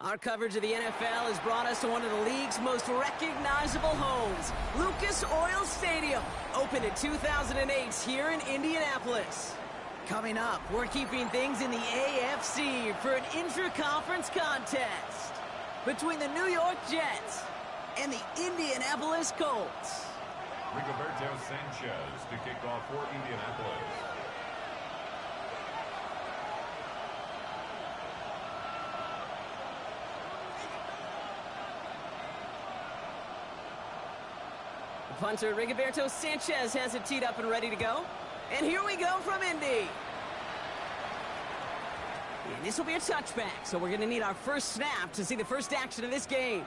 Our coverage of the NFL has brought us to one of the league's most recognizable homes, Lucas Oil Stadium, opened in 2008 here in Indianapolis. Coming up, we're keeping things in the AFC for an intra-conference contest between the New York Jets and the Indianapolis Colts. Rigoberto Sanchez to kick off for Indianapolis. The punter, Rigoberto Sanchez, has it teed up and ready to go. And here we go from Indy. And this will be a touchback, so we're going to need our first snap to see the first action of this game.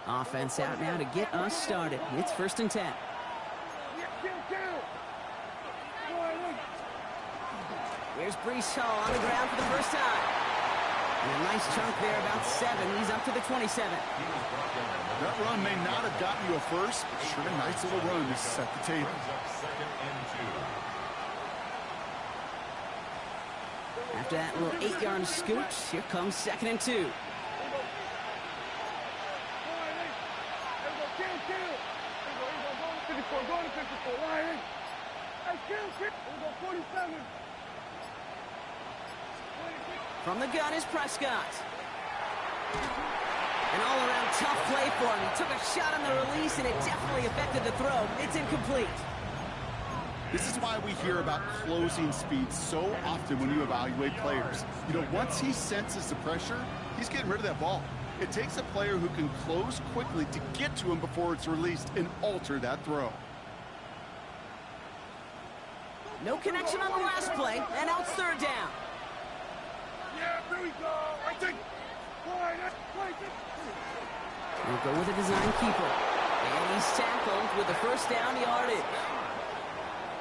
Offense out now to get us started. It's 1st and 10. Here's Breece Hall on the ground for the first time. And a nice chunk there, about 7. He's up to the 27. That run may not have gotten you a first, but sure a nice little run to set the table. After that little 8-yard scoot, here comes 2nd and 2. From the gun is Prescott. An all-around tough play for him. He took a shot on the release, and it definitely affected the throw. It's incomplete. This is why we hear about closing speed so often when you evaluate players. You know, once he senses the pressure, he's getting rid of that ball. It takes a player who can close quickly to get to him before it's released and alter that throw. No connection on the last play, and now it's 3rd down. Yeah, here we go. I think. We'll go with a design keeper. And he's tackled with the first down yardage.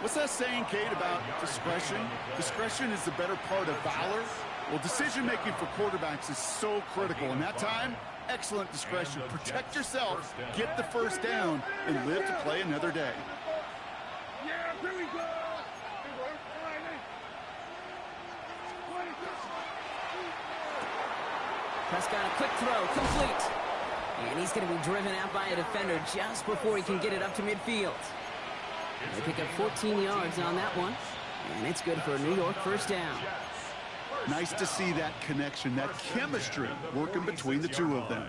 What's that saying, Kate, about discretion? Discretion is the better part of valor. Well, decision-making for quarterbacks is so critical. In that time, excellent discretion. Protect yourself, get the first down, and live to play another day. Yeah, here we go. Prescott, a quick throw, complete. And he's going to be driven out by a defender just before he can get it up to midfield. They pick up 14 yards on that one, and it's good for a New York first down. Nice to see that connection, that chemistry working between the two of them.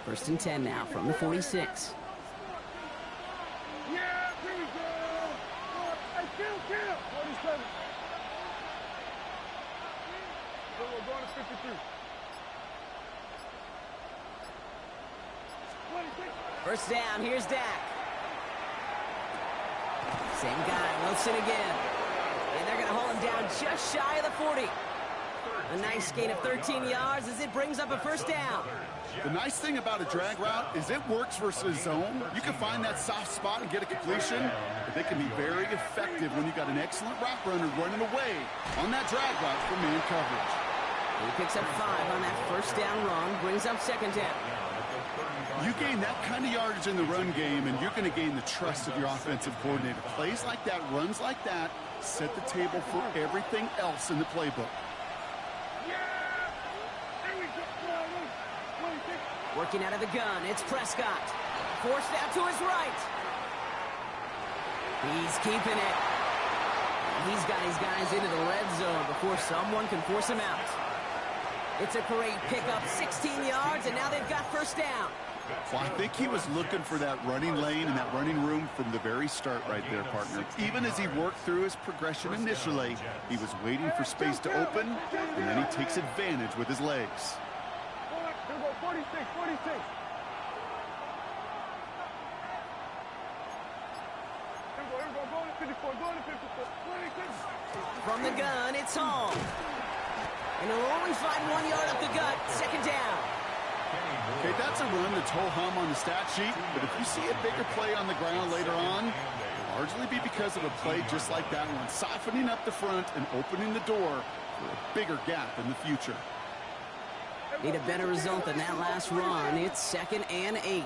First and 10 now from the 46. Yeah, here we go. Hey, kill. 47. We're going to 53. 26. First down, here's Dak. Same guy, Wilson again. And they're going to hold him down just shy of the 40. A nice gain of 13 yards as it brings up a first down. The nice thing about a drag route is it works versus zone. You can find that soft spot and get a completion, but they can be very effective when you got an excellent route runner running away on that drag route for man coverage. He picks up 5 on that first down run, brings up 2nd down. You gain that kind of yardage in the run game, and you're going to gain the trust of your offensive coordinator. Plays like that, runs like that, set the table for everything else in the playbook. Working out of the gun, it's Prescott. Forced out to his right. He's keeping it. He's got his guys into the red zone before someone can force him out. It's a great pickup, 16 yards, and now they've got first down. Well, I think he was looking for that running lane and that running room from the very start right there, partner. Even as he worked through his progression initially, he was waiting for space to open, and then he takes advantage with his legs. 46. From the gun, it's Hall. And he'll only find 1 yard up the gut. 2nd down. Okay, that's a run that's ho-hum on the stat sheet, but if you see a bigger play on the ground later on, largely be because of a play just like that one, softening up the front and opening the door for a bigger gap in the future. Need a better result than that last run. It's 2nd and 8. Here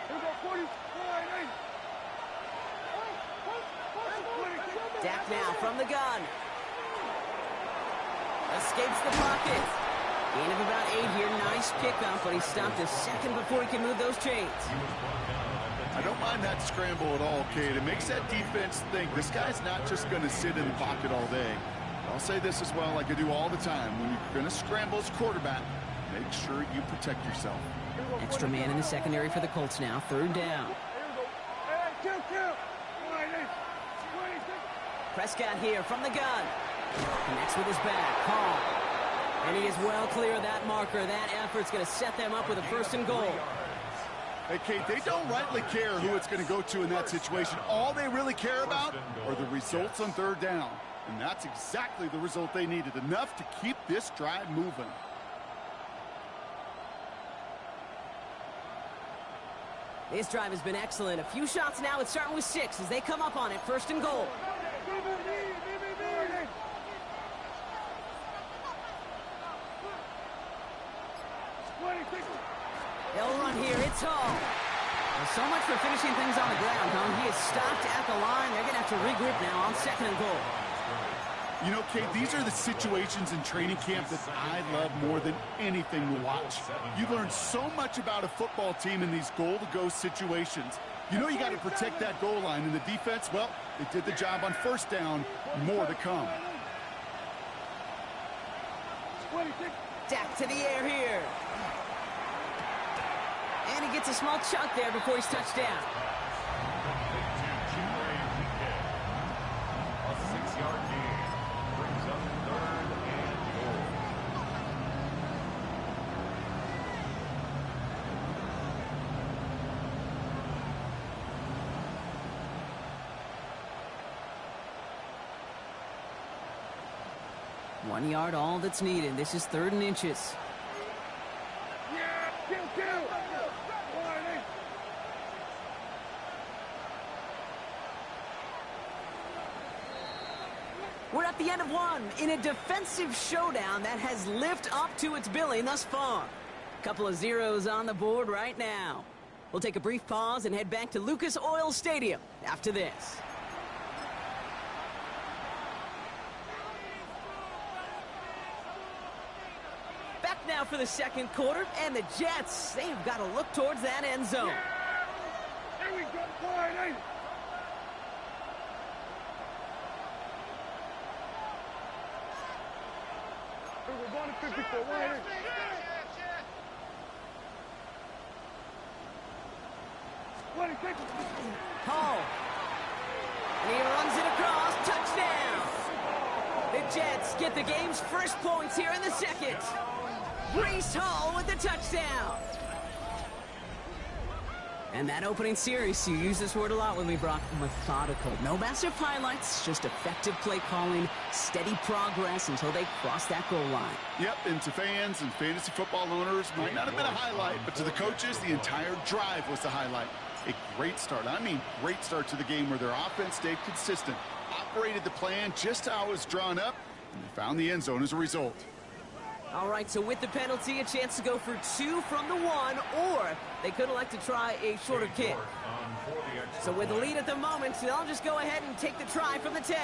we go, 40, 8. Dak now from the gun. Escapes the pocket. Gain of about 8 here. Nice pickup, but he stopped a second before he can move those chains. I don't mind that scramble at all, Cade. It makes that defense think this guy's not just going to sit in the pocket all day. I'll say this as well, like I do all the time. When you're going to scramble as quarterback, make sure you protect yourself. Extra man in the secondary for the Colts now. 3rd down. Kill. Prescott here from the gun. Connects with his back. Hall. And he is well clear of that marker. That effort's going to set them up with a 1st and goal. Hey, Kate, they don't rightly care who it's going to go to in that situation. All they really care about are the results on 3rd down. And that's exactly the result they needed. Enough to keep this drive moving. This drive has been excellent. A few shots now. It's starting with 6 as they come up on it. 1st and goal. They'll run here. It's Hall. Well, so much for finishing things on the ground, huh? He is stopped at the line. They're going to have to regroup now on 2nd and goal. You know, Kate, these are the situations in training camp that I love more than anything to watch. You learn so much about a football team in these goal-to-go situations. You know you got to protect that goal line, and the defense, well, they did the job on 1st down. More to come. Dak to the air here. And he gets a small chunk there before he's touched down. A 6-yard gain brings up 3rd and goal. One yard, all that's needed. This is 3rd and inches. Kill. We're at the end of one in a defensive showdown that has lived up to its billing thus far. Couple of zeros on the board right now. We'll take a brief pause and head back to Lucas Oil Stadium after this. Back now for the 2nd quarter, and the Jets, they've got to look towards that end zone. Here we go, 8. We're going to 54. Hall. And he runs it across. Touchdown. The Jets get the game's first points here in the 2nd. Breece Hall with the touchdown. And that opening series, you use this word a lot with me, Brock, methodical. No massive highlights, just effective play calling, steady progress until they cross that goal line. Yep, and to fans and fantasy football owners, might not have been a highlight, but to the coaches, the entire drive was the highlight. A great start. I mean, great start to the game where their offense stayed consistent, operated the plan just how it was drawn up, and they found the end zone as a result. All right, so with the penalty, a chance to go for 2 from the 1, or they could elect to try a shorter kick. So with the lead at the moment, they'll just go ahead and take the try from the 10.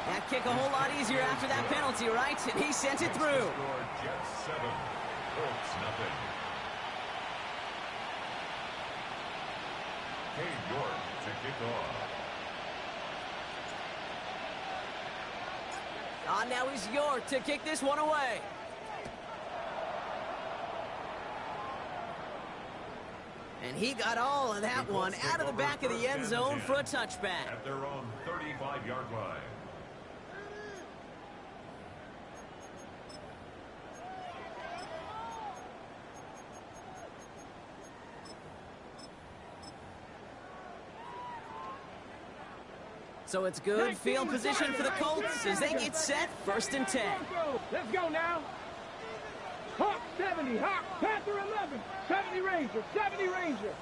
That kick a whole lot easier after that penalty, right? And he sent it through. Jets 7, Colts nothing. Cade York to kick off. Now is York to kick this one away. And he got all of that one out of the back of the end zone for a touchback. At their own 35-yard line. So it's good field position for the Colts as they get set, 1st and 10. Let's go now. Hawk 70, Hawk, Panther 11, 70 Ranger, 70 Ranger.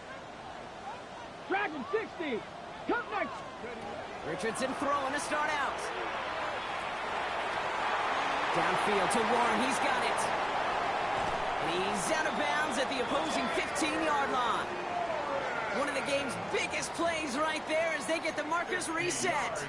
Dragon 60. Come next. Richardson throwing to start out. Downfield to Warren. He's got it. And he's out of bounds at the opposing 15-yard line. One of the game's biggest plays right there as they get the markers reset.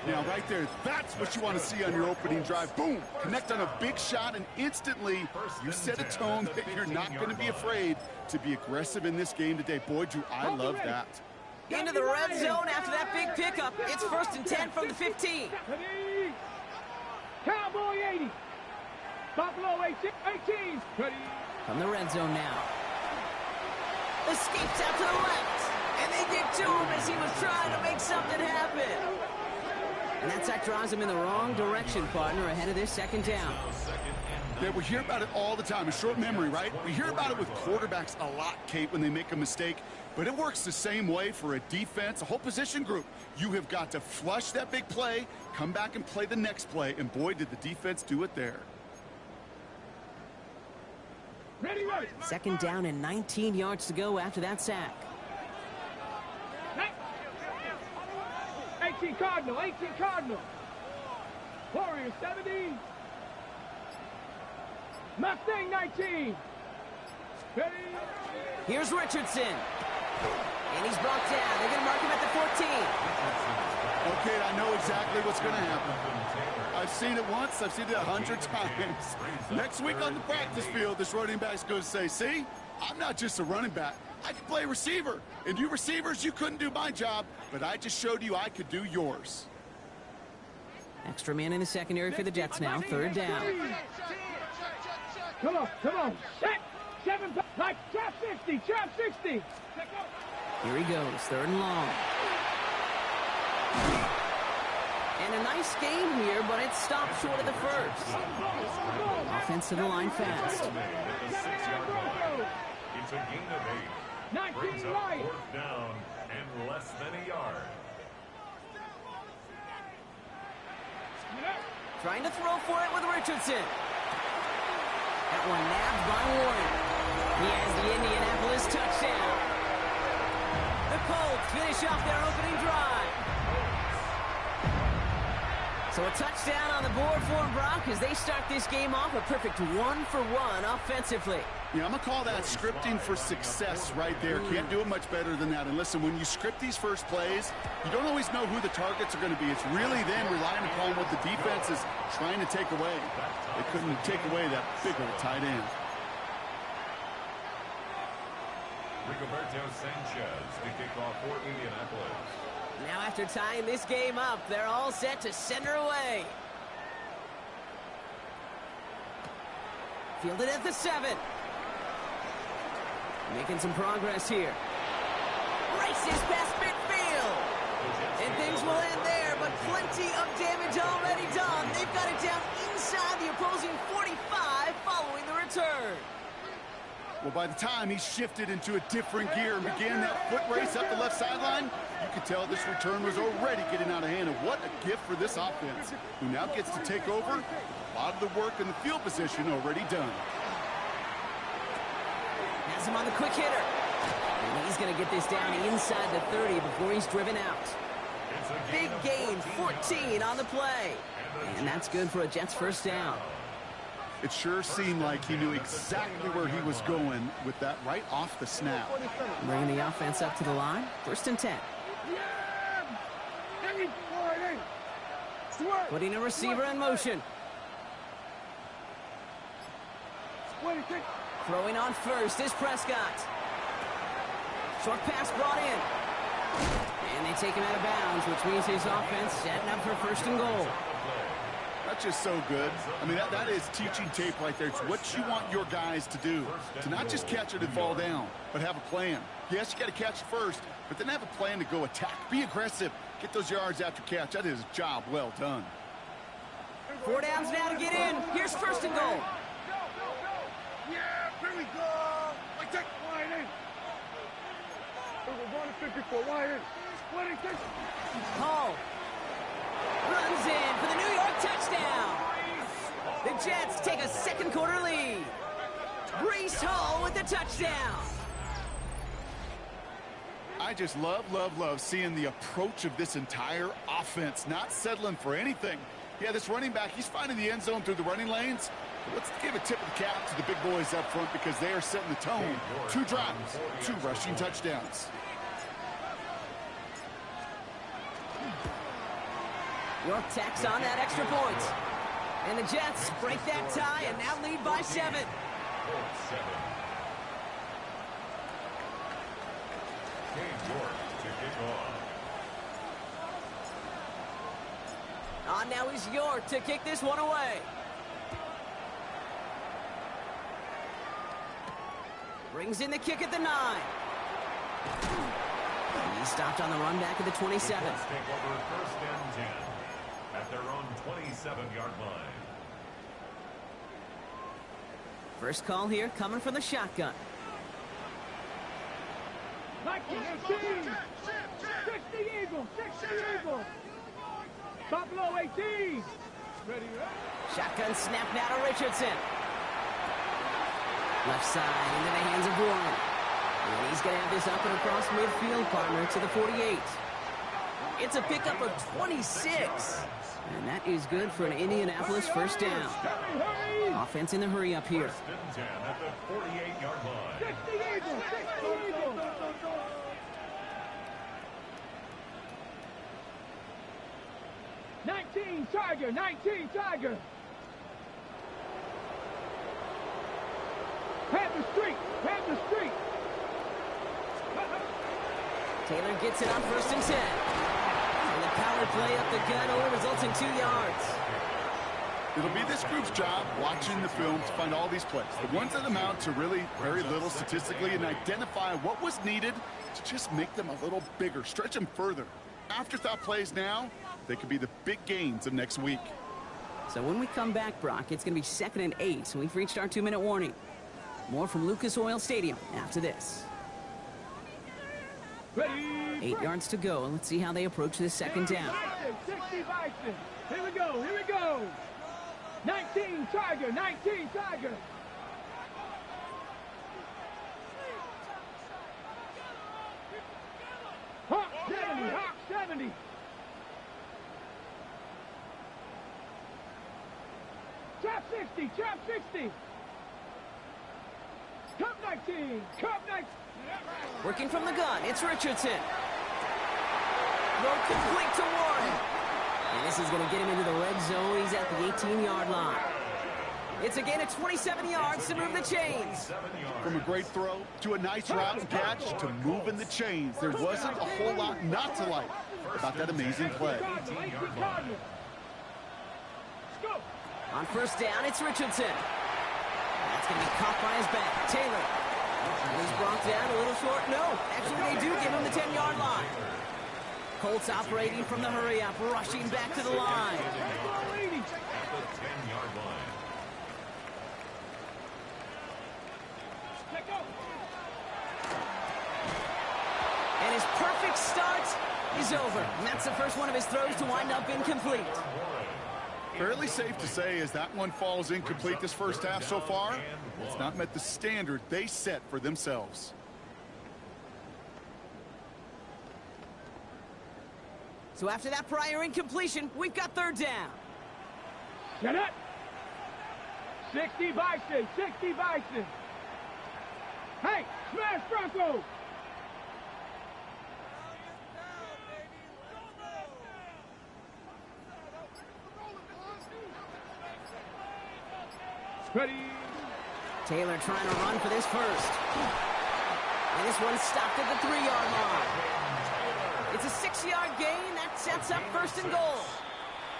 Now, right there, that's what you want to see on your opening drive. Boom! Connect on a big shot, and instantly you set a tone that you're not going to be afraid to be aggressive in this game today. Boy, do I love that. Into the red zone after that big pickup. It's 1st and 10 from the 15. Cowboy 80. Buffalo 18. Ready. From the red zone now. Escapes out to the left. And they get to him as he was trying to make something happen. And that sack drives him in the wrong direction, partner, ahead of this 2nd down. Yeah, we hear about it all the time. A short memory, right? We hear about it with quarterbacks a lot, Kate, when they make a mistake. But it works the same way for a defense, a whole position group. You have got to flush that big play, come back and play the next play. And boy, did the defense do it there. Ready, ready. 2nd down and 19 yards to go after that sack. 18 Cardinal. Warriors 70. Mustang 19. Ready. Here's Richardson. And he's brought down. They're going to mark him at the 14. Okay, I know exactly what's going to happen. I've seen it once. I've seen it 100 times. Next week on the practice field, this running back's going to say, see, I'm not just a running back. I can play receiver. And you receivers, you couldn't do my job, but I just showed you I could do yours. Extra man in the secondary for the Jets now. 3rd down. Come on. Set. 7. Like trap 60. Trap 60. Here he goes. 3rd and long. And a nice game here, but it stopped short of the 1st. Offense to the line fast. It's a gain of 8. Brings up 4th down and less than a yard. Trying to throw for it with Richardson. That one nabbed by Warren. He has the Indianapolis touchdown. The Colts finish off their opening drive. So a touchdown on the board for them, Brock, as they start this game off a perfect 1-for-1 offensively. Yeah, I'm going to call that scripting for success right there. Can't do it much better than that. And listen, when you script these first plays, you don't always know who the targets are going to be. It's really them relying upon what the defense is trying to take away. They couldn't take away that big old tight end. Rigoberto Sanchez to kick off for Indianapolis. Now after tying this game up, they're all set to send her away. Fielded at the 7. Making some progress here. Races past midfield. And things will end there, but plenty of damage already done. They've got it down inside the opposing 45 following the return. Well, by the time he shifted into a different gear and began that foot race up the left sideline, you could tell this return was already getting out of hand. And what a gift for this offense, who now gets to take over. A lot of the work in the field position already done. Has him on the quick hitter. And he's going to get this down inside the 30 before he's driven out. Big gain, 14 on the play. And that's good for a Jets 1st down. It sure seemed like he knew exactly where he was going with that right off the snap. Bringing the offense up to the line. 1st and 10. Putting a receiver in motion. Throwing on first is Prescott. Short pass brought in. And they take him out of bounds, which means his offense setting up for 1st and goal. That's just so good. I mean, that is teaching tape right there. It's what you want your guys to do. To not just catch it and fall down, but have a plan. Yes, you got to catch it first, but then have a plan to go attack. Be aggressive. Get those yards after catch. That is a job well done. 4 downs now to get in. Here's 1st and goal. Yeah, here we go. I take wide in. We're going to 54 wide in. Hall runs in for the New York touchdown. The Jets take a 2nd quarter lead. Breece Hall with the touchdown. I I just love seeing the approach of this entire offense, not settling for anything. Yeah, this running back, he's finding the end zone through the running lanes. But let's give a tip of the cap to the big boys up front because they are setting the tone. 2 drives, 2 rushing touchdowns. York tacks on that extra point. And the Jets break that tie and now lead by 7. On now is York to kick this one away. Brings in the kick at the 9. He stopped on the run back at the 27. Take over 1st and 10 at their own 27-yard line. First call here coming from the shotgun. 19, 18, 60 Eagles, 60 Eagles. Buffalo 18. Ready, Shotgun snap now to Richardson. Left side into the hands of Warren. And he's going to have this up and across midfield, partner, to the 48. It's a pickup of 26. And that is good for an Indianapolis first down. Offense in the hurry up here. 1st and 10 at the 48-yard line. 60 Eagles, 60 Eagles. 19 Tiger, 19 Tiger. Panther Street, Panther Street. Taylor gets it on 1st and 10. And the power play up the gut only results in 2 yards. It'll be this group's job watching the film to find all these plays. The ones that amount to really very little statistically and identify what was needed to just make them a little bigger, stretch them further. Afterthought plays now, they could be the big gains of next week. So when we come back, Brock, it's going to be 2nd and 8. So we've reached our 2-minute warning. More from Lucas Oil Stadium after this. Ready. 8 yards to go. Let's see how they approach this 2nd down. 60 Bison. Here we go, here we go. 19 Tiger, 19 Tiger. Hawk 70, Hawk 70. Trap 60, Trap 60. Cup 19, Cup 19. Working from the gun, it's Richardson. Throw complete to Warren. And this is going to get him into the red zone. He's at the 18-yard line. It's a gain of 27 yards to move the chains. From a great throw to a nice route and catch to moving the chains. There wasn't a whole lot not to like about that amazing play. On 1st down, it's Richardson. That's going to be caught by his back. Taylor. He's brought down a little short. No, actually they do give him the 10-yard line. Colts operating from the hurry-up, rushing back to the line. And his perfect start is over. And that's the first one of his throws to wind up incomplete. Fairly safe to say as that one falls incomplete this first half so far, it's not met the standard they set for themselves. So after that prior incompletion, we've got 3rd down. Get it. 60 Bison, 60 Bison. Hey, smash Bronco. Ready. Taylor trying to run for this first. And this one stopped at the 3-yard line. It's a 6-yard gain. That sets up 1st and goal.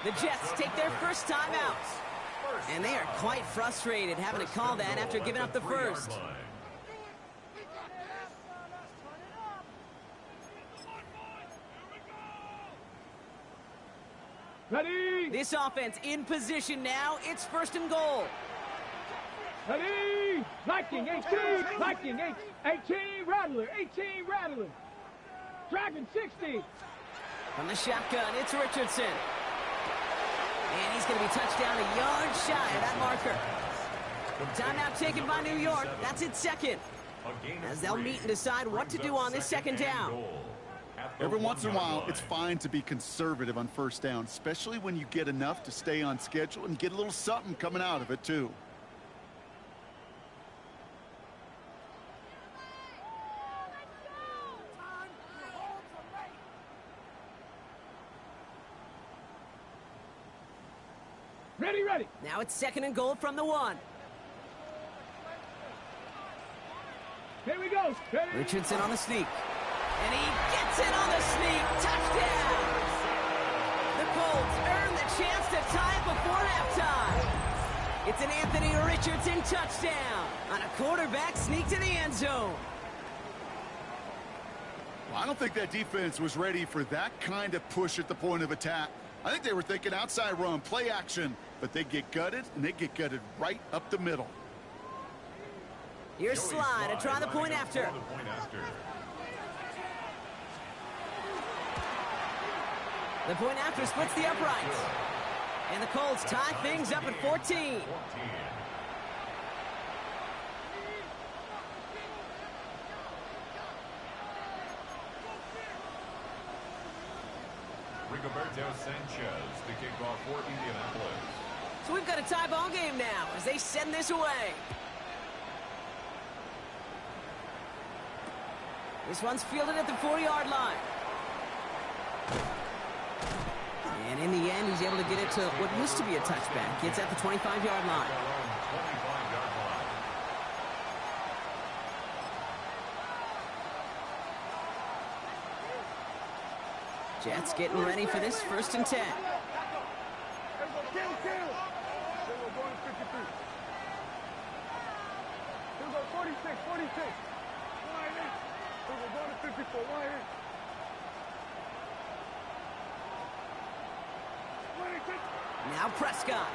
The Jets take their first time out. And they are quite frustrated having to call that after giving up the first. Ready. This offense in position now. It's 1st and goal. Ready. Viking 18. Viking 18 Rattler. 18 Rattler. Dragon 60. From the shotgun, it's Richardson. And he's going to be touched down a yard shy of that marker. Timeout taken by New York. That's its 2nd. as they'll meet and decide what to do on this second down. Every once in a while, it's fine to be conservative on first down, especially when you get enough to stay on schedule and get a little something coming out of it, too. Ready. Now it's 2nd and goal from the 1. Here we go. Ready. Richardson on the sneak. And he gets it on the sneak. Touchdown! The Colts earn the chance to tie it before halftime. It's an Anthony Richardson touchdown on a quarterback sneak to the end zone. Well, I don't think that defense was ready for that kind of push at the point of attack. I think they were thinking outside run, play action, but they get gutted, and they get gutted right up the middle. Here's Slide to try the point after. The point after splits the uprights. And the Colts tie things up at 14. Rigoberto Sanchez to kick off for Indianapolis. So we've got a tie ball game now as they send this away. This one's fielded at the 40-yard line. And in the end, he's able to get it to what used to be a touchback. It's at the 25-yard line. Jets getting ready for this 1st and 10. Here we go, 46. Line in. Here we go, 54. Line in. 26. Now Prescott.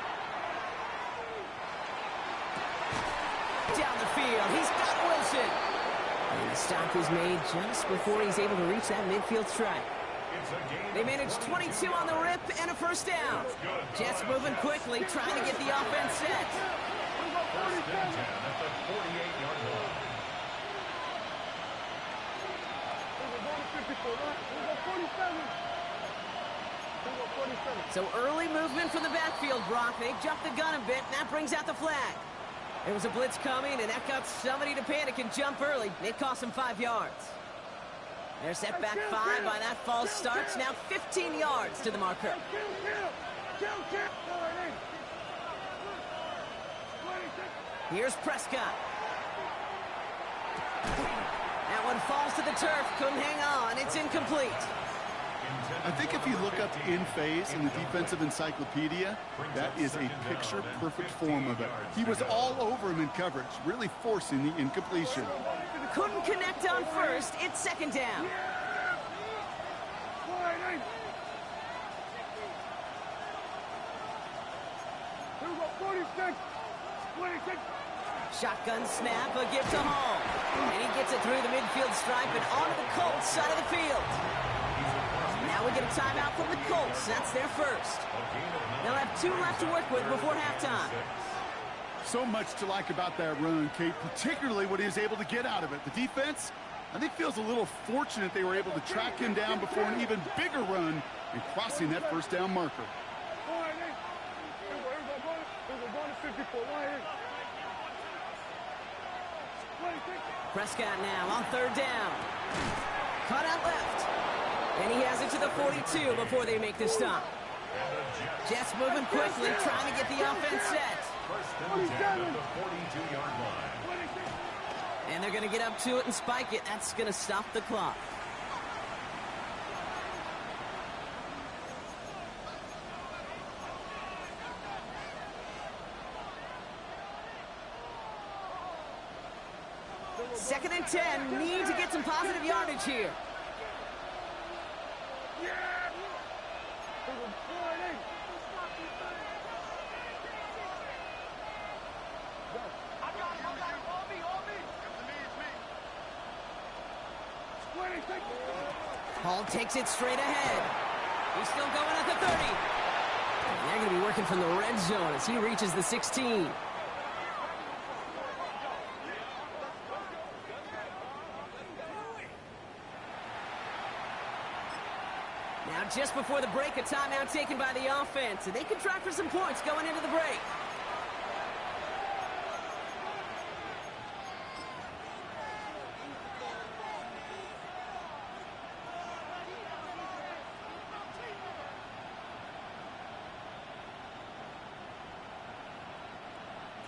Down the field. He's got Wilson. And the stop is made just before he's able to reach that midfield strike. They managed 22 on the rip and a 1st down. Jets moving quickly, trying to get the offense set. First and 10 at the 48-yard line. So early movement from the backfield, Brock. They jumped the gun a bit, and that brings out the flag. There was a blitz coming, and that got somebody to panic and jump early. It cost them 5 yards. They're set back 5 by that false starts. Now 15 yards to the marker. Here's Prescott. That one falls to the turf. Couldn't hang on. It's incomplete. I think if you look up in phase in the defensive encyclopedia, that is a picture-perfect form of it. He was all over him in coverage, really forcing the incompletion. Couldn't connect on first. It's 2nd down. Shotgun snap, a gift to Hall. And he gets it through the midfield stripe and onto the Colts side of the field. Now we get a timeout from the Colts. That's their first. They'll have 2 left to work with before halftime. So much to like about that run, Kate, particularly what he was able to get out of it. The defense, I think, feels a little fortunate they were able to track him down before an even bigger run and crossing that 1st down marker. Prescott now on 3rd down. Cut out left. And he has it to the 42 before they make the stop. Jets moving quickly, trying to get the offense set. First and 10 at the 42-yard line. And they're going to get up to it and spike it. That's going to stop the clock. Second and 10. Need to get some positive yardage here. Hall takes it straight ahead. He's still going at the 30. And they're going to be working from the red zone as he reaches the 16. just before the break, a timeout taken by the offense. And they can try for some points going into the break.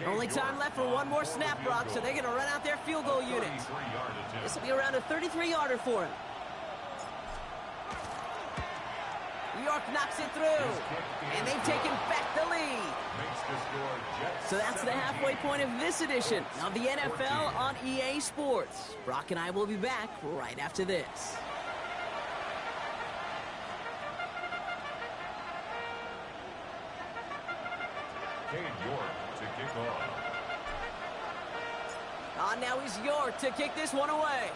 Only time left for one more snap, Brock, so they're going to run out their field goal unit. This will be around a 33-yarder for him. New York knocks it through, and they've taken back the lead. So that's the halfway point of this edition of the NFL on EA Sports. Brock and I will be back right after this. Cade York to kick off. Now he's York to kick this one away.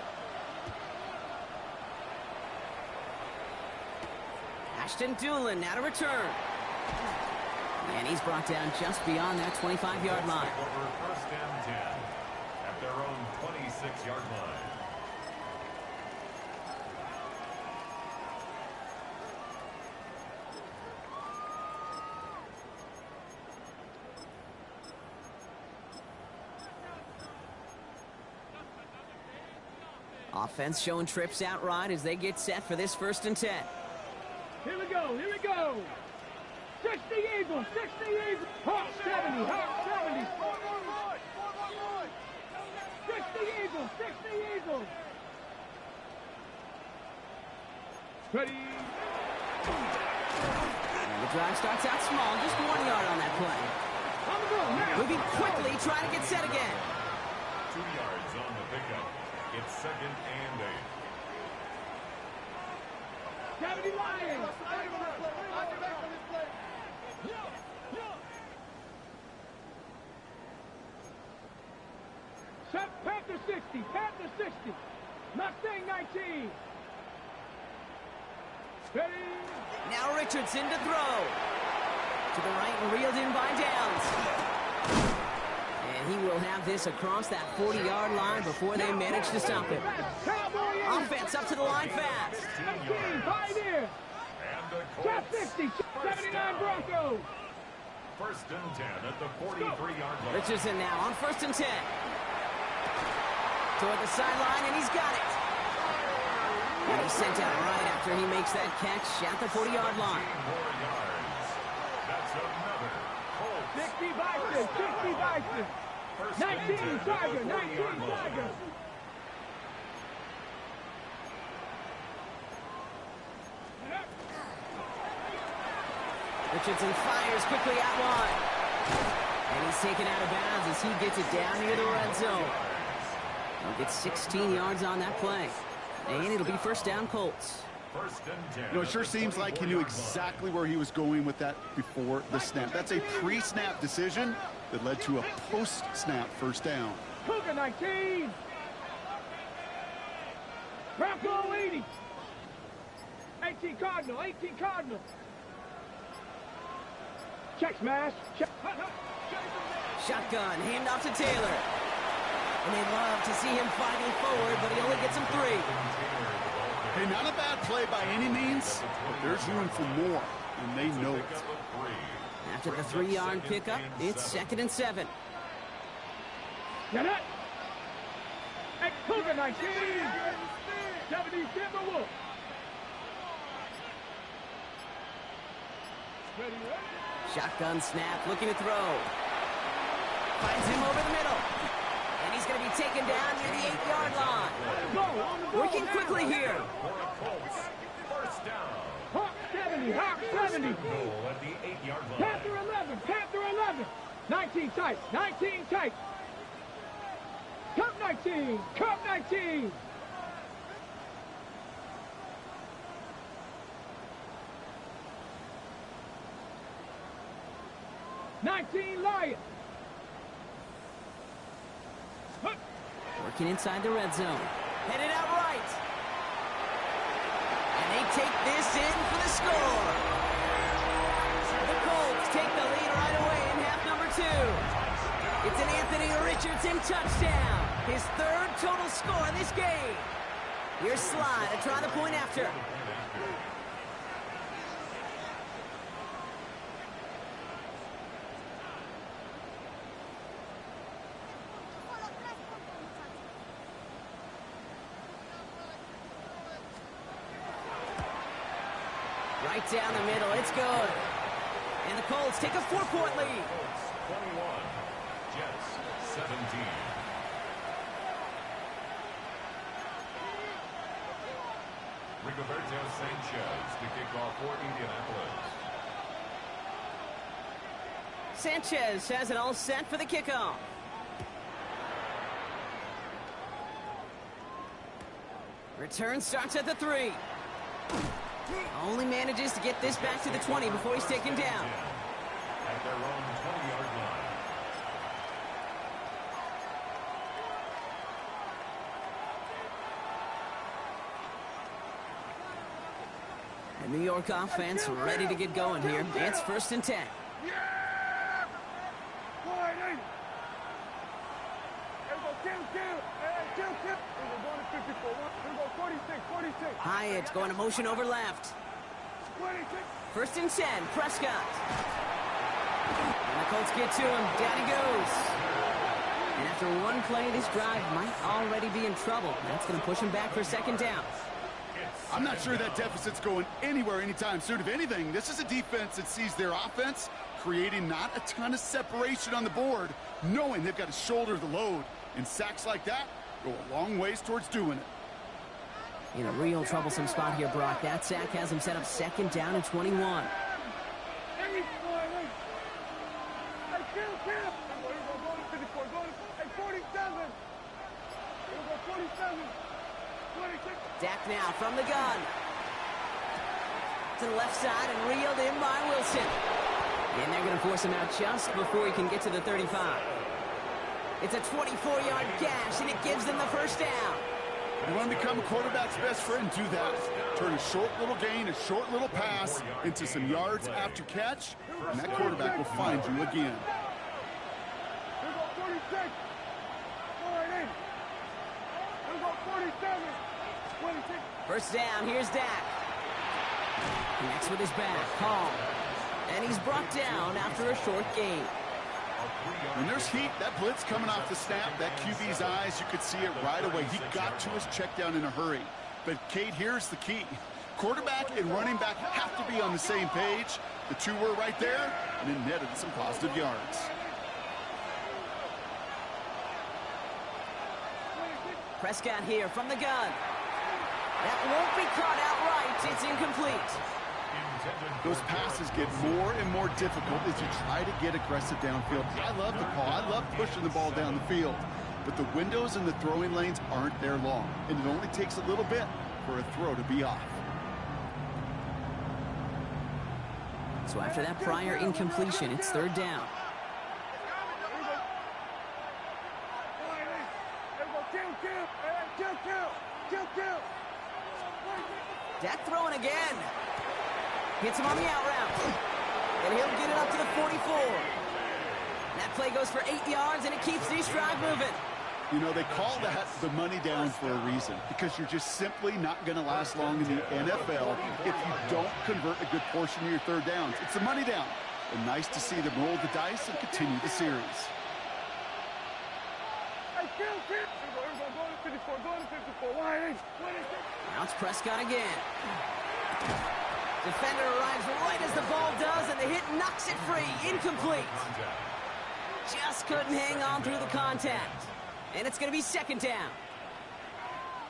Ashton Dulin now to return. And he's brought down just beyond that 25-yard line. First and 10 at their own 26-yard line. Offense showing trips out right as they get set for this 1st and 10. Here we go, here we go. 60 Eagles, 60 Eagles. Hawk 70, Hawk 70. 60 Eagles, 60 Eagles. Ready. And the drive starts out small, just 1 yard on that play. On the go now. Moving quickly, trying to get set again. 2 yards on the pickup. It's 2nd and 8. 70 Lions. Panther 60, Panther 60. Mustang 19. Ready. Now Richardson to throw. To the right and reeled in by Downs. And he will have this across that 40-yard line before they manage to stop him. Offense up to the line fast. 19, Pioneer. Top 60, 79 Broncos. 1st and 10 at the 43-yard line. Richardson now on 1st and 10. Toward the sideline, and he's got it. And he's sent out right after he makes that catch at the 40-yard line. 15 more yards. That's another Colts. 60 Bison, 60 Bison. 19 Tiger, 19 Tiger. Richardson fires quickly out wide. And he's taken out of bounds as he gets it down near the red zone. He'll get 16 yards on that play. And it'll be 1st down Colts. 1st and 10. You know, it sure seems like he knew exactly where he was going with that before the snap. That's a pre-snap decision that led to a post-snap 1st down. Cougar 19. Bronco 80. 18 Cardinal, 18 Cardinal. Check smash. Check. Shotgun, handoff to Taylor. And they love to see him fighting forward, but he only gets him 3. Hey, not a bad play by any means, but there's room for more, and they know it. After the 3-yard pickup, it's 2nd and 7. Get it. At Cougar 19. 70 Timberwolves. Ready, ready. Shotgun snap, looking to throw. Finds him over the middle. And he's going to be taken down near the 8-yard line. Working quickly here. First down. Hawk 70, Hawk 70. Goal at the 8-yard line. Panther 11, Panther 11. 19 tight, 19 tight. Cup 19, Cup 19. Lions. Working inside the red zone. Headed out right. And they take this in for the score. The Colts take the lead right away in half number 2. It's an Anthony Richardson touchdown. His 3rd total score in this game. Here's Sly to try the point after. Right down the middle. It's good. And the Colts take a 4-point lead. 21, Jets 17. Rigoberto Sanchez to kick off for Indianapolis. Sanchez has it all set for the kickoff. Return starts at the 3. Only manages to get this back to the 20 before he's taken down. At their own 20-yard line. The New York offense ready to get going here. It's 1st and 10. Yeah! Wide in. Here we go, kill. Here we go, going to 54. Here we go, 46. Hyatt going to motion over left. 26. 1st and 10, Prescott. And the Colts get to him. Down he goes. And after one play, this drive might already be in trouble. That's going to push him back for 2nd down. I'm not sure that deficit's going anywhere anytime soon. If anything, this is a defense that sees their offense creating not a ton of separation on the board, knowing they've got to shoulder the load. And sacks like that go a long ways towards doing it. In a real troublesome spot here, Brock. That sack has him set up 2nd down and 21. Dak now from the gun. To the left side and reeled in by Wilson. And they're going to force him out just before he can get to the 35. It's a 24-yard gash, and it gives them the 1st down. You want to become a quarterback's best friend, do that. Turn a short little gain, a short little pass into some yards after catch, and that quarterback will find you again. Here we go, 46. Wide in. Here we go, 47. 26. 1st down, here's Dak. Connects with his back, Hall. And he's brought down after a short gain. When there's heat, that blitz coming off the snap, that QB's eyes, you could see it right away. He got to his check down in a hurry. But, Kate, here's the key. Quarterback and running back have to be on the same page. The two were right there, and it netted some positive yards. Prescott here from the gun. That won't be caught outright. It's incomplete. Those passes get more and more difficult as you try to get aggressive downfield. I love the call. I love pushing the ball down the field. But the windows in the throwing lanes aren't there long, and it only takes a little bit for a throw to be off. So after that prior incompletion, it's 3rd down. Dak throwing again. Hits him on the out route. And he'll get it up to the 44. That play goes for 8 yards, and it keeps this drive moving. You know, they call that the money down for a reason, because you're just simply not going to last long in the NFL if you don't convert a good portion of your 3rd downs. It's the money down. And nice to see them roll the dice and continue the series. Now it's Prescott again. Defender arrives right as the ball does, and the hit knocks it free. Incomplete. Just couldn't hang on through the contact. And it's going to be 2nd down.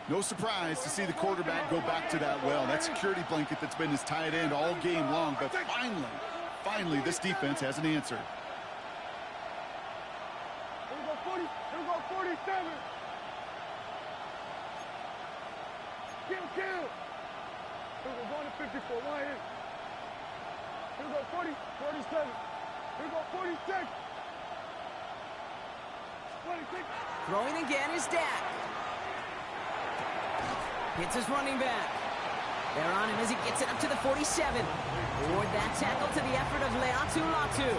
No surprise to see the quarterback go back to that well. That security blanket that's been his tight end all game long. But finally, this defense has an answer. Here we go, 47. Kill. Here we go, going to 54. Wide in. Here we go, 47. Here we go, 46. 26. Throwing again is Dak. Hits his running back. They're on him as he gets it up to the 47. Toward that tackle to the effort of Leatu Latu.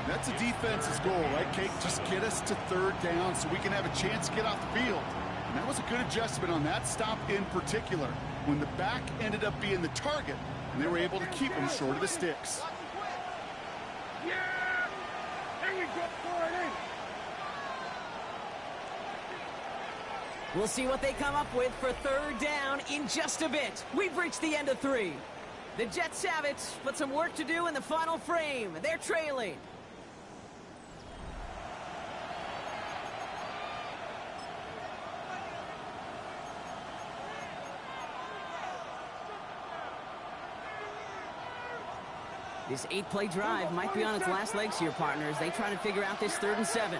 That's a defense's goal, right, Kate? Just get us to 3rd down so we can have a chance to get off the field. And that was a good adjustment on that stop in particular, when the back ended up being the target, and they were able to keep him short of the sticks. Yeah! Here we go, forward in. We'll see what they come up with for 3rd down in just a bit. We've reached the end of 3. The Jets have it, but some work to do in the final frame. They're trailing. This 8-play drive might be on its last legs here, partners. They try to figure out this 3rd and 7.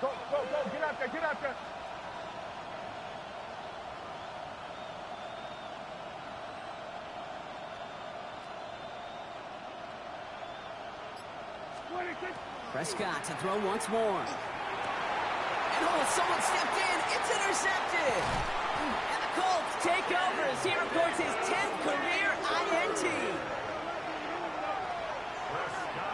Go, get out there, get out there. Prescott to throw once more. And oh, someone stepped in. It's intercepted. And the Colts take over as he records his 10th career INT.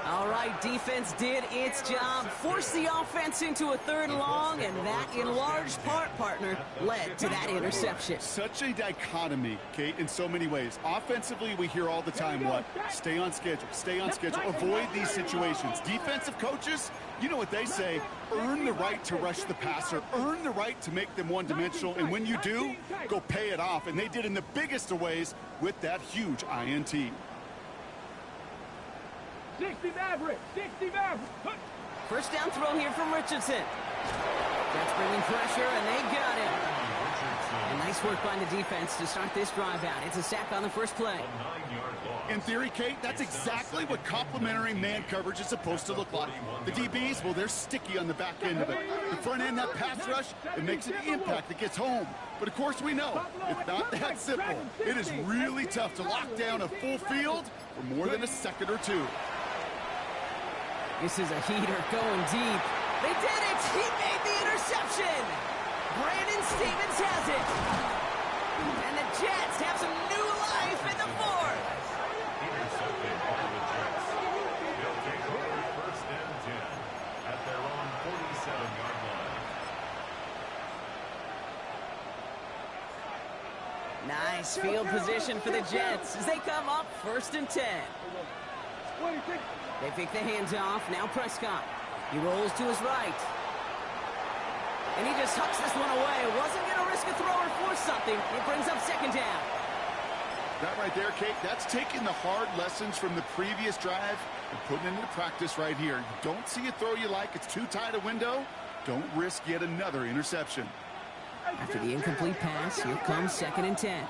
All right, defense did its job, forced the offense into a 3rd and long, and that, in large part, partner, led to that interception. Such a dichotomy, Kate, in so many ways. Offensively, we hear all the time what? Stay on schedule, avoid these situations. Defensive coaches, you know what they say, earn the right to rush the passer, earn the right to make them one-dimensional, and when you do, go pay it off. And they did in the biggest of ways with that huge INT. 60 Maverick, 60 Maverick. First down throw here from Richardson. That's bringing pressure, and they got him. And nice work by the defense to start this drive out. It's a sack on the first play. In theory, Kate, that's exactly what complementary man coverage is supposed to look like. The DBs, well, they're sticky on the back end of it. The front end, that pass rush, it makes an impact that gets home. But of course we know, it's not that simple. It is really tough to lock down a full field for more than a second or two. This is a heater going deep. They did it! He made the interception! Brandon Stevens has it! And the Jets have some new life in the 4th! Intercepted by the Jets. They'll take over 1st and 10 at their own 47-yard line. Nice field position for the Jets as they come up 1st and 10. They pick the hands off. Now Prescott. He rolls to his right. And he just hucks this one away. Wasn't going to risk a throw or force something. It brings up 2nd down. That right there, Kate, that's taking the hard lessons from the previous drive and putting it into practice right here. You don't see a throw you like. It's too tight a window. Don't risk yet another interception. After the incomplete pass, here comes 2nd and 10.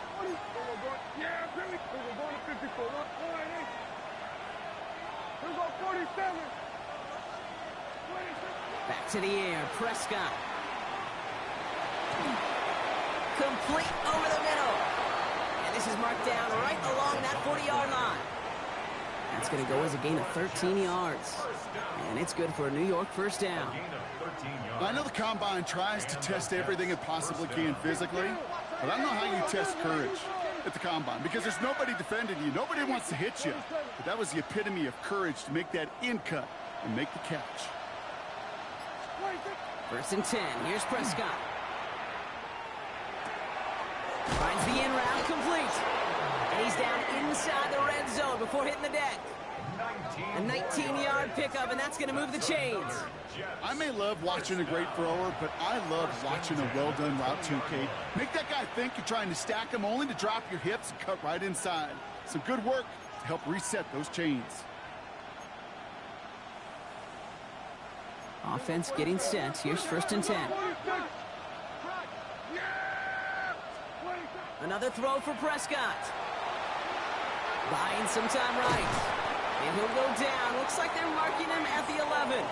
Back to the air, Prescott. Complete over the middle. And this is marked down right along that 40-yard line. That's going to go as a gain of 13 yards. And it's good for a New York 1st down. I know the Combine tries to test everything it possibly can physically, but I don't know how you test courage at the Combine because there's nobody defending you. Nobody wants to hit you. But that was the epitome of courage to make that in cut and make the catch. 1st and 10. Here's Prescott. Finds the in route complete. And he's down inside the red zone before hitting the deck. A 19-yard pickup, and that's going to move the chains. I may love watching a great thrower, but I love watching a well-done route too, Kate. Make that guy think you're trying to stack him only to drop your hips and cut right inside. Some good work to help reset those chains. Offense getting set. Here's 1st and 10. Another throw for Prescott. Buying some time right. And he'll go down. Looks like they're marking him at the 11.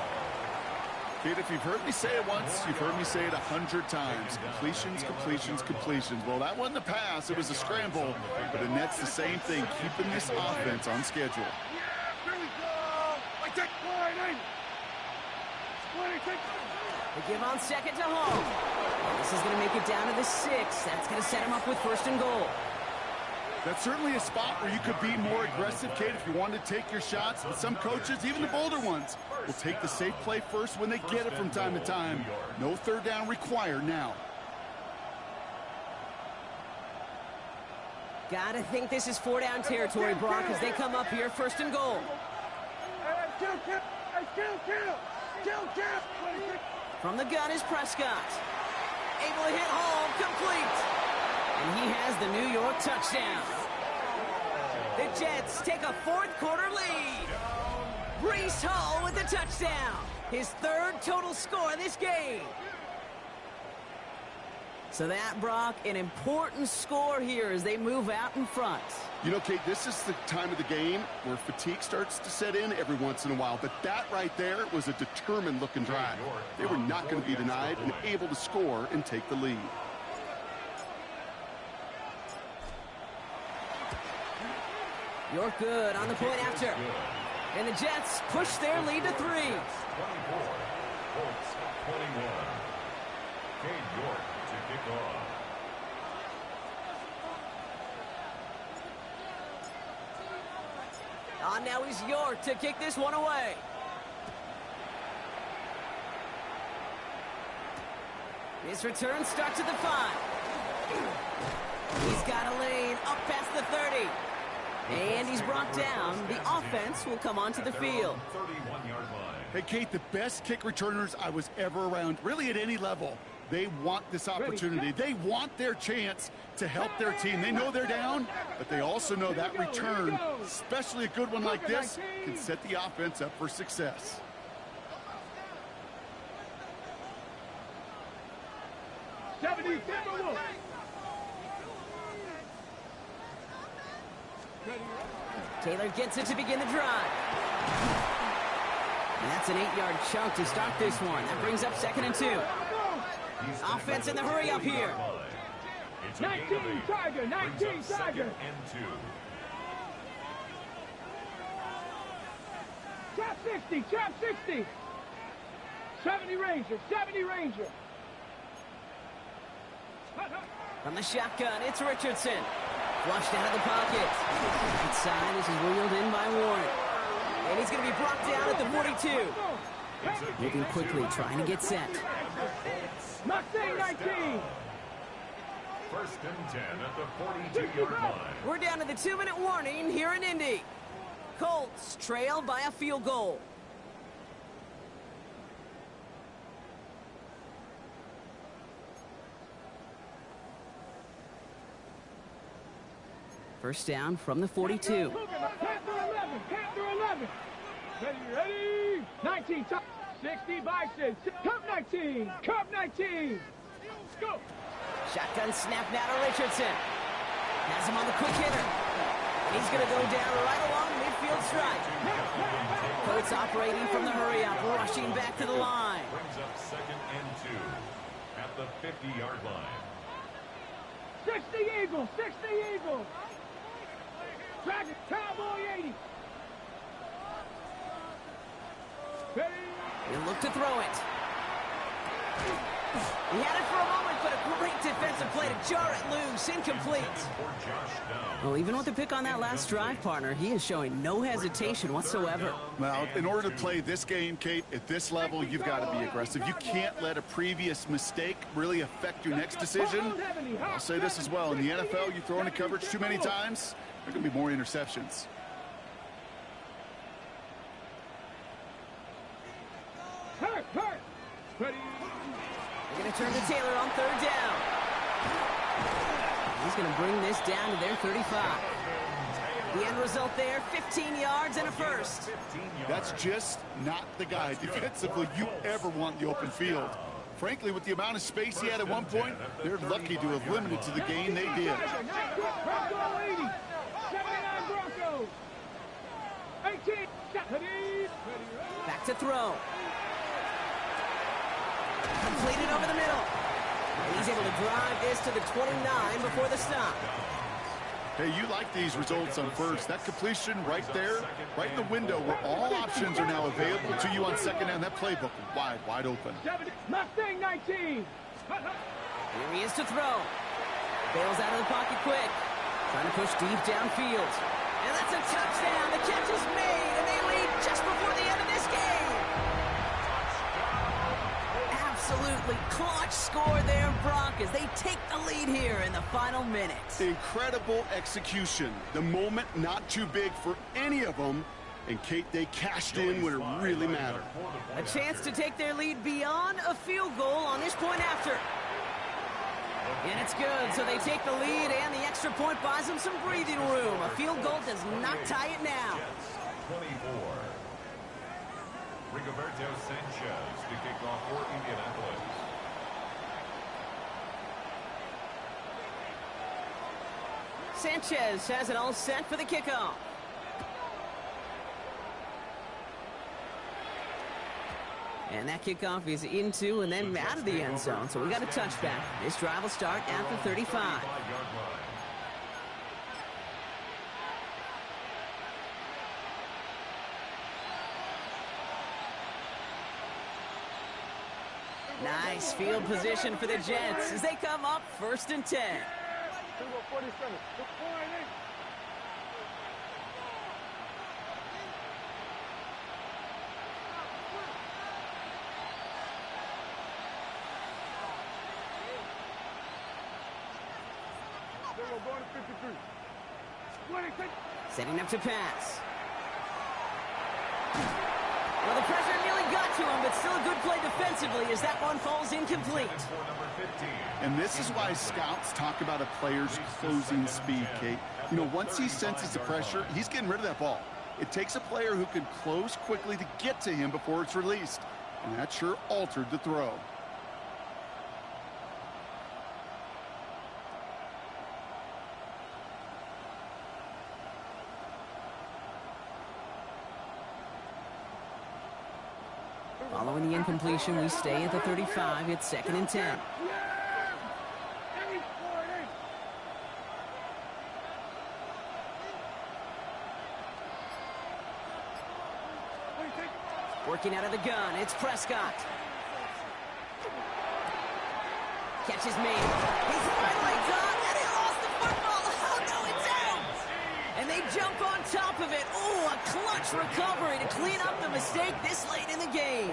Kate, if you've heard me say it once, you've heard me say it 100 times. Completions, completions, completions. Well, that wasn't a pass. It was a scramble. But it nets the same thing, keeping this offense on schedule. They give on 2nd to Hall. And this is going to make it down to the 6. That's going to set him up with 1st and goal. That's certainly a spot where you could be more aggressive, Kate, if you wanted to take your shots. But some coaches, even the bolder ones, will take the safe play first when they get it from time to time. No 3rd down required now. Gotta think this is 4-down territory, Brock, as they come up here 1st and goal. From the gun is Prescott. Able to hit home, complete. And he has the New York touchdown. The Jets take a fourth-quarter lead. Breece Hall with the touchdown. His third total score this game. So that, Brock, an important score here as they move out in front. You know, Kate, this is the time of the game where fatigue starts to set in every once in a while. But that right there was a determined-looking drive. They were not going to be denied and able to score and take the lead. York good on the point after. And the Jets push their lead to 3. 24, Colts 21. Cade York to kick off. Now he's York to kick this one away. His return starts at the 5. He's got a lane up past the 30. And he's brought down. The offense will come onto the field. 31-yard line. Hey, Kate, the best kick returners I was ever around, really at any level, they want this opportunity. They want their chance to help their team. They know they're down, but they also know that return, especially a good one like this, can set the offense up for success. Taylor gets it to begin the drive. And that's an 8-yard chunk to start this one. That brings up 2nd and 2. Offense in the hurry up here. 19 Tiger, 19 Tiger. Trap 60, trap 60. 70 Ranger, 70 Ranger. From the shotgun, it's Richardson. Flushed out of the pocket. Inside, this is wheeled in by Warren. And he's going to be brought down at the 42. Moving quickly, trying to get set. Mustang 19. 1st and 10 at the 42-yard line. We're down to the 2-minute warning here in Indy. Colts trail by a field goal. First down from the 42. Panther 11, Panther 11. Ready. 19, 60 Bison. Cup 19, Cup 19. Go. Shotgun snap now to Richardson. Has him on the quick hitter. And he's going to go down right along midfield strike. Colts operating from the hurry up, rushing back to the line. Brings up 2nd and 2 at the 50-yard line. 60 Eagles, 60 Eagles. Dragon, Cowboy 80. Ready. He'll look to throw it. He had it for a moment, but a great defensive play to jar it loose. Incomplete. Well, even with the pick on that last drive, partner, he is showing no hesitation whatsoever. Well, in order to play this game, Kate, at this level, you've got to be aggressive. You can't let a previous mistake really affect your next decision. I'll say this as well. In the NFL, you throw into coverage too many times, there are going to be more interceptions. Hurt. Ready. They're going to turn to Taylor on 3rd down. He's going to bring this down to their 35. The end result there, 15 yards and a first. That's just not the guy defensively you ever want in the open field. Frankly, with the amount of space he had at one point, they're lucky to have limited to the gain they did. Bronco 80. 79 Broncos. 18. Back to throw. Completed over the middle. And he's able to drive this to the 29 before the stop. Hey, you like these results on first. That completion right there, right in the window where all options are now available to you on 2nd down. That playbook wide open. Mustang 19. Here he is to throw. Bails out of the pocket quick. Trying to push deep downfield. And that's a touchdown. The catch is made, and they lead just before the end of this game. Absolutely clutch score there, Brock, as they take the lead here in the final minutes. Incredible execution. The moment not too big for any of them, And, Kate, they cashed in when it really mattered. A chance to take their lead beyond a field goal on this point after. And it's good, so they take the lead, and the extra point buys them some breathing room. A field goal does not tie it now. 24. Rigoberto Sanchez to kick off for Indianapolis. Sanchez has it all set for the kickoff. And that kickoff is into and then out of the end zone. So we got a touchback. This drive will start at the 35. Nice field position for the Jets as they come up 1st and 10. 47. Going to 53. Setting up to pass. Well, the pressure nearly got to him, but still a good play defensively as that one falls incomplete. And this is why scouts talk about a player's closing speed, Kate. You know, once he senses the pressure, he's getting rid of that ball. It takes a player who can close quickly to get to him before it's released. And that sure altered the throw. Following the incompletion, we stay at the 35. It's 2nd and 10. Working out of the gun, it's Prescott. Catch is made. He's finally done, and he lost the football. Oh, no, it's out. And they jump on top of it. Ooh, a clutch recovery to clean up the mistake this late in the game.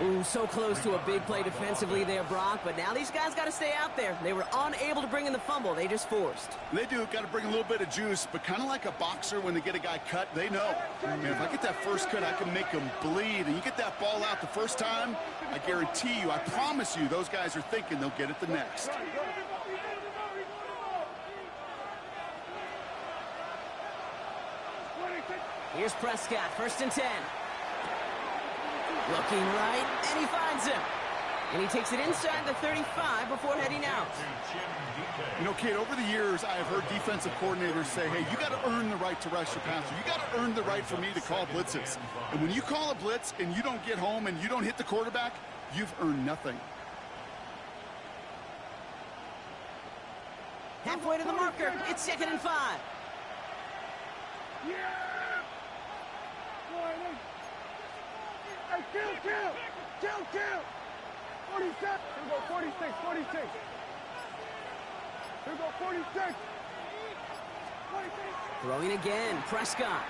Ooh, so close to a big play defensively there, Brock, but now these guys got to stay out there. They were unable to bring in the fumble. They just forced. They do. Got to bring a little bit of juice, but kind of like a boxer when they get a guy cut, they know. Man, if I get that first cut, I can make him bleed. And you get that ball out the first time, I guarantee you, I promise you, those guys are thinking they'll get it the next. Here's Prescott, 1st and 10. Looking right, and he finds him. And he takes it inside the 35 before heading out. You know, Kate, over the years, I have heard defensive coordinators say, hey, you got to earn the right to rush your passer. You got to earn the right for me to call blitzes. And when you call a blitz and you don't get home and you don't hit the quarterback, you've earned nothing. Halfway to the marker, it's 2nd and 5. Yeah! Hey, kill! 47. Here we go, 46. Here we go, 46. Throwing again, Prescott.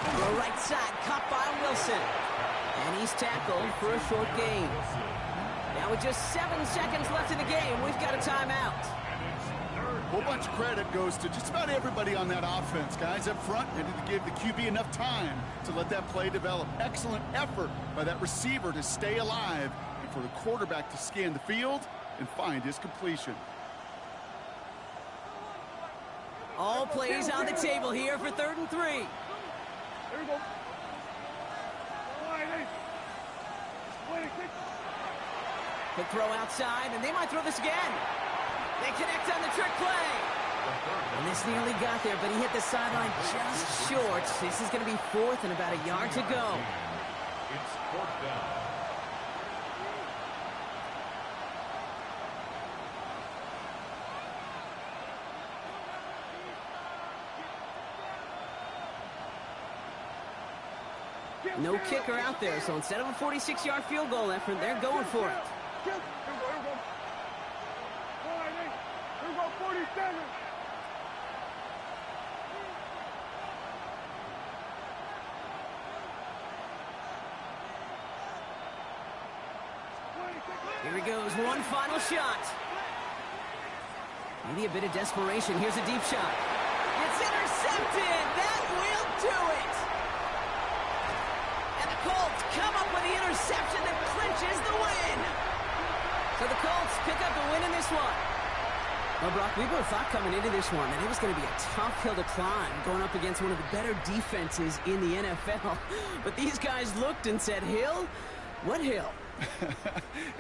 The right side, caught by Wilson. And he's tackled for a short gain. Now with just 7 seconds left in the game, we've got a timeout. A whole bunch of credit goes to just about everybody on that offense. Guys up front needed to give the QB enough time to let that play develop. Excellent effort by that receiver to stay alive and for the quarterback to scan the field and find his completion. All plays on the table here for 3rd and 3. Here we go. 26. Quick throw outside, and they might throw this again. They connect on the trick play. And this nearly got there, but he hit the sideline just short. This is going to be 4th and about a yard to go. It's 4th down. No kicker out there, so instead of a 46-yard field goal effort, they're going for it. Here we go, 47. Here he goes, one final shot. Maybe a bit of desperation. Here's a deep shot. It's intercepted. That will do it! And the Colts come up with the interception that clinches the win! So the Colts pick up the win in this one. Well, Brock, we both thought coming into this one that it was going to be a tough hill to climb going up against one of the better defenses in the NFL. But these guys looked and said, Hill? What hill?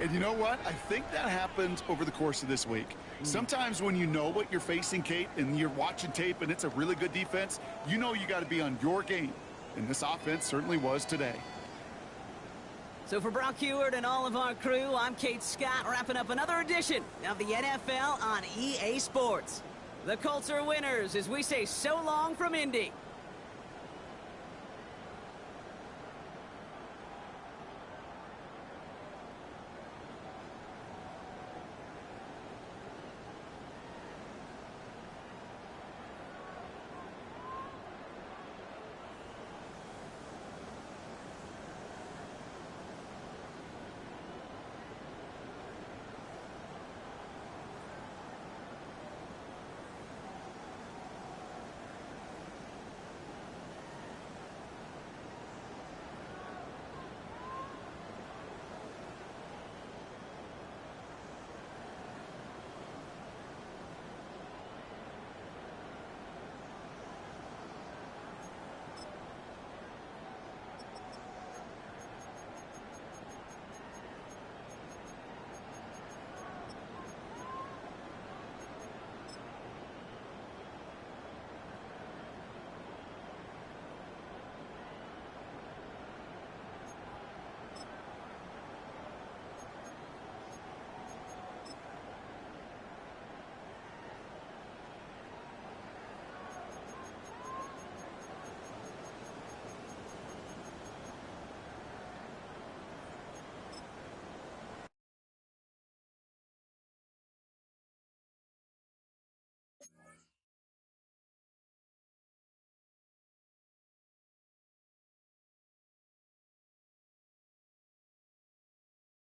And you know what? I think that happens over the course of this week. Sometimes when you know what you're facing, Kate, and you're watching tape and it's a really good defense, you know you got to be on your game. And this offense certainly was today. So for Brock Huard and all of our crew, I'm Kate Scott, wrapping up another edition of the NFL on EA Sports. The Colts are winners as we say so long from Indy.